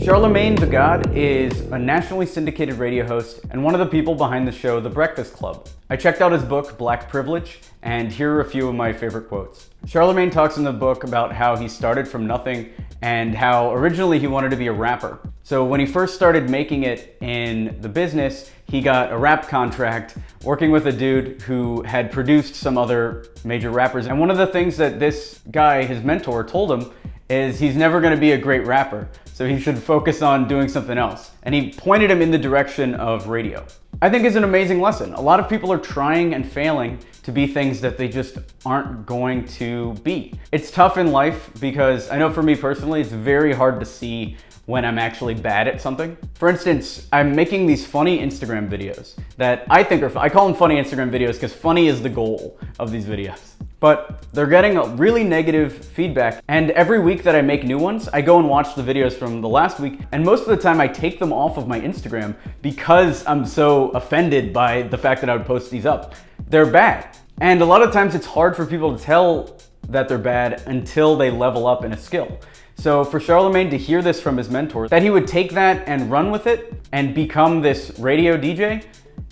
Charlamagne Tha God is a nationally syndicated radio host and one of the people behind the show The Breakfast Club. I checked out his book, Black Privilege, and here are a few of my favorite quotes. Charlamagne talks in the book about how he started from nothing and how originally he wanted to be a rapper. So when he first started making it in the business, he got a rap contract working with a dude who had produced some other major rappers. And one of the things that this guy, his mentor, told him is he's never gonna be a great rapper, so he should focus on doing something else. And he pointed him in the direction of radio. I think it's an amazing lesson. A lot of people are trying and failing to be things that they just aren't going to be. It's tough in life because I know for me personally, it's very hard to see when I'm actually bad at something. For instance, I'm making these funny Instagram videos that I think are, I call them funny Instagram videos because funny is the goal of these videos. But they're getting a really negative feedback. And every week that I make new ones, I go and watch the videos from the last week. And most of the time I take them off of my Instagram because I'm so offended by the fact that I would post these up. They're bad. And a lot of times it's hard for people to tell that they're bad until they level up in a skill. So for Charlamagne to hear this from his mentor, that he would take that and run with it and become this radio DJ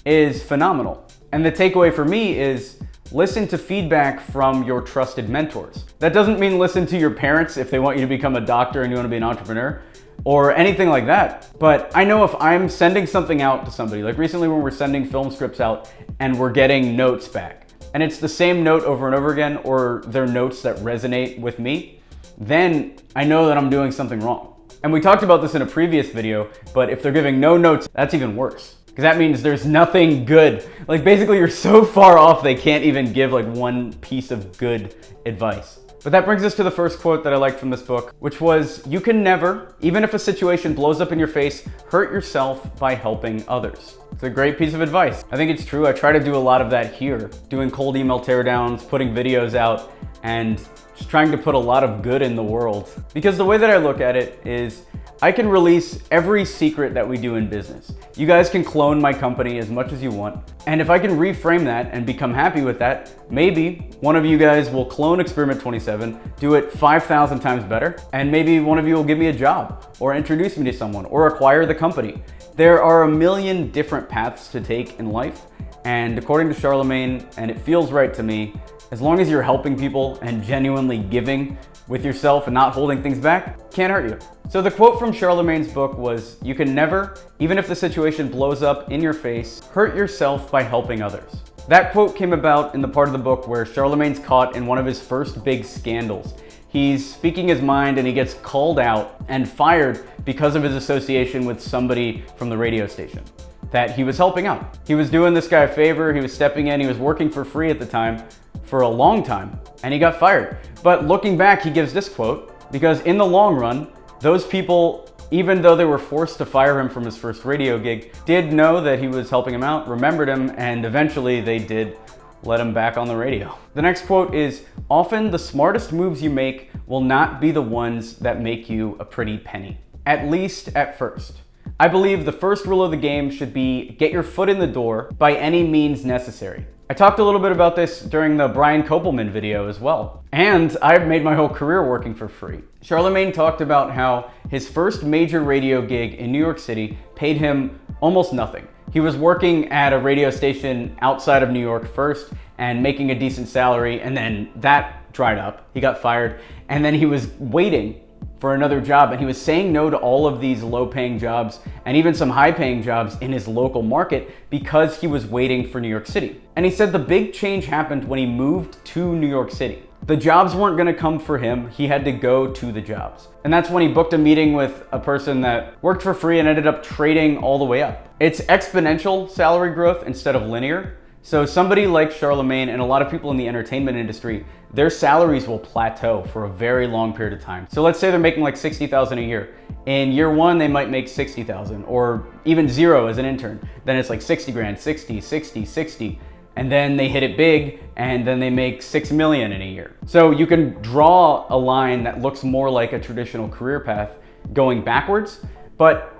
is phenomenal. And the takeaway for me is listen to feedback from your trusted mentors. That doesn't mean listen to your parents if they want you to become a doctor and you want to be an entrepreneur or anything like that. But I know if I'm sending something out to somebody, like recently when we're sending film scripts out and we're getting notes back, and it's the same note over and over again, or they're notes that resonate with me, then I know that I'm doing something wrong. And we talked about this in a previous video, but if they're giving no notes, that's even worse. Because that means there's nothing good. Like basically you're so far off they can't even give like one piece of good advice. But that brings us to the first quote that I liked from this book, which was, you can never, even if a situation blows up in your face, hurt yourself by helping others. It's a great piece of advice. I think it's true. I try to do a lot of that here, doing cold email teardowns, putting videos out, and just trying to put a lot of good in the world. Because the way that I look at it is, I can release every secret that we do in business. You guys can clone my company as much as you want. And if I can reframe that and become happy with that, maybe one of you guys will clone Experiment 27, do it 5,000 times better, and maybe one of you will give me a job, or introduce me to someone, or acquire the company. There are a million different paths to take in life, and according to Charlamagne, and it feels right to me, as long as you're helping people and genuinely giving with yourself and not holding things back, can't hurt you. So the quote from Charlamagne's book was, you can never, even if the situation blows up in your face, hurt yourself by helping others. That quote came about in the part of the book where Charlamagne's caught in one of his first big scandals. He's speaking his mind and he gets called out and fired because of his association with somebody from the radio station that he was helping out. He was doing this guy a favor, he was stepping in, he was working for free at the time for a long time, and he got fired. But looking back, he gives this quote, because in the long run, those people, even though they were forced to fire him from his first radio gig, did know that he was helping him out, remembered him, and eventually they did let him back on the radio. The next quote is, often the smartest moves you make will not be the ones that make you a pretty penny, at least at first. I believe the first rule of the game should be get your foot in the door by any means necessary. I talked a little bit about this during the Brian Kopelman video as well. And I've made my whole career working for free. Charlamagne talked about how his first major radio gig in New York City paid him almost nothing. He was working at a radio station outside of New York first and making a decent salary, and then that dried up. He got fired, and then he was waiting for another job, and he was saying no to all of these low-paying jobs and even some high-paying jobs in his local market because he was waiting for New York City. And he said the big change happened when he moved to New York City. The jobs weren't gonna come for him, he had to go to the jobs. And that's when he booked a meeting with a person that worked for free and ended up trading all the way up. It's exponential salary growth instead of linear. So somebody like Charlamagne and a lot of people in the entertainment industry, their salaries will plateau for a very long period of time. So let's say they're making like $60,000 a year. In year one, they might make 60,000 or even zero as an intern. Then it's like 60 grand, 60, 60, 60. And then they hit it big and then they make 6 million in a year. So you can draw a line that looks more like a traditional career path going backwards, but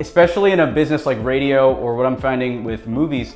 especially in a business like radio or what I'm finding with movies,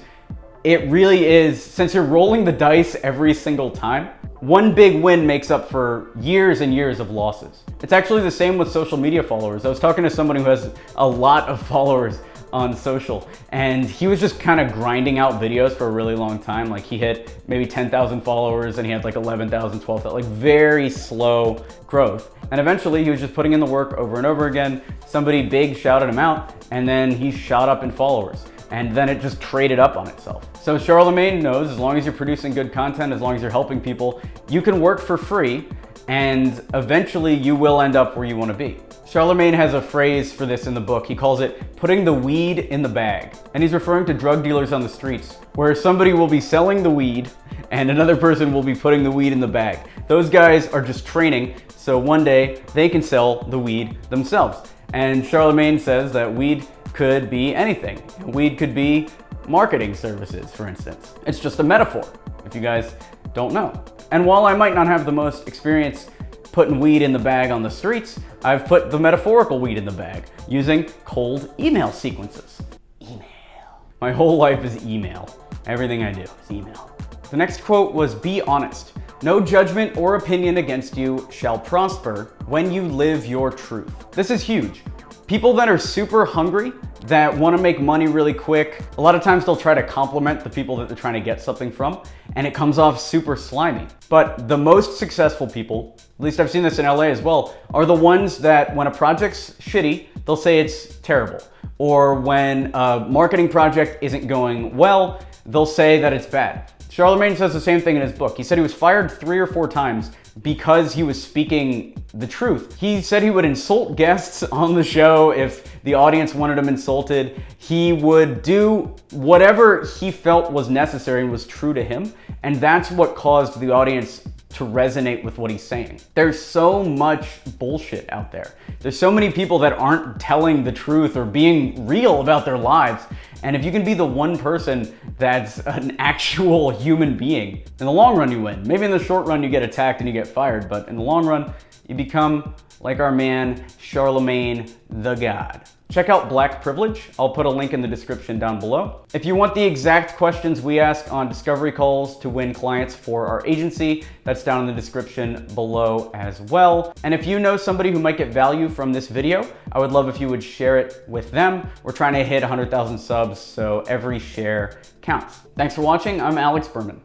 it really is, since you're rolling the dice every single time, One big win makes up for years and years of losses. It's actually the same with social media followers. I was talking to someone who has a lot of followers on social, and he was just kind of grinding out videos for a really long time. Like he hit maybe 10,000 followers and he had like 11,000, 12,000, like very slow growth. And eventually he was just putting in the work over and over again. Somebody big shouted him out, and then he shot up in followers. And then it just traded up on itself. So Charlamagne knows as long as you're producing good content, as long as you're helping people, you can work for free, and eventually you will end up where you want to be. Charlamagne has a phrase for this in the book. He calls it putting the weed in the bag. And he's referring to drug dealers on the streets, where somebody will be selling the weed and another person will be putting the weed in the bag. Those guys are just training, so one day they can sell the weed themselves. And Charlamagne says that weed could be anything. Weed could be marketing services, for instance. It's just a metaphor, if you guys don't know. And while I might not have the most experience putting weed in the bag on the streets, I've put the metaphorical weed in the bag using cold email sequences. Email. My whole life is email. Everything I do is email. The next quote was, "Be honest. No judgment or opinion against you shall prosper when you live your truth." This is huge. People that are super hungry, that want to make money really quick, a lot of times they'll try to compliment the people that they're trying to get something from, and it comes off super slimy. But the most successful people, at least I've seen this in LA as well, are the ones that when a project's shitty, they'll say it's terrible. Or when a marketing project isn't going well, they'll say that it's bad. Charlamagne says the same thing in his book. He said he was fired 3 or 4 times because he was speaking the truth. He said he would insult guests on the show if the audience wanted him insulted. He would do whatever he felt was necessary and was true to him. And that's what caused the audience to resonate with what he's saying. There's so much bullshit out there. There's so many people that aren't telling the truth or being real about their lives. And if you can be the one person that's an actual human being, in the long run you win. Maybe in the short run you get attacked and you get fired, but in the long run you become like our man Charlamagne Tha God. Check out Black Privilege. I'll put a link in the description down below. If you want the exact questions we ask on discovery calls to win clients for our agency, that's down in the description below as well. And if you know somebody who might get value from this video, I would love if you would share it with them. We're trying to hit 100,000 subs, so every share counts. Thanks for watching. I'm Alex Berman.